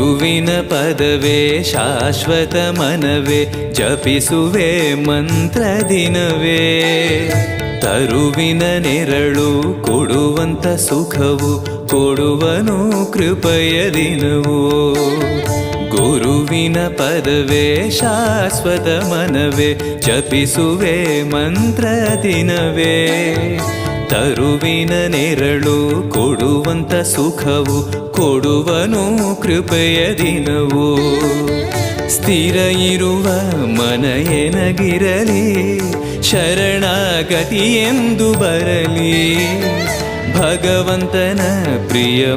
ಗುರುವಿನ ಪದವೇ ಶಾಶ್ವತ ಮನವೇ ಜಪಿಸುವೆ ಮಂತ್ರ ದಿನವೇ. ತರುವಿನ ನೆರಳು ಕೊಡುವಂತ ಸುಖವು ಕೊಡುವನು ಕೃಪೆಯ ದಿನವೋ. ಗುರುವಿನ ಪದವೇ ಶಾಶ್ವತ ಮನವೇ ಜಪಿಸುವೆ ಮಂತ್ರ ದಿನವೇ. ತರುವಿನ ನೆರಳು ಕೊಡುವಂತ ಸುಖವು ಕೊಡುವನು ಕೃಪೆಯ ದಿನವೋ. ಸ್ಥಿರ ಇರುವ ಮನ ಎನಗಿರಲಿ ಶರಣಾಗತಿ ಎಂದು ಬರಲಿ. ಭಗವಂತನ ಪ್ರಿಯ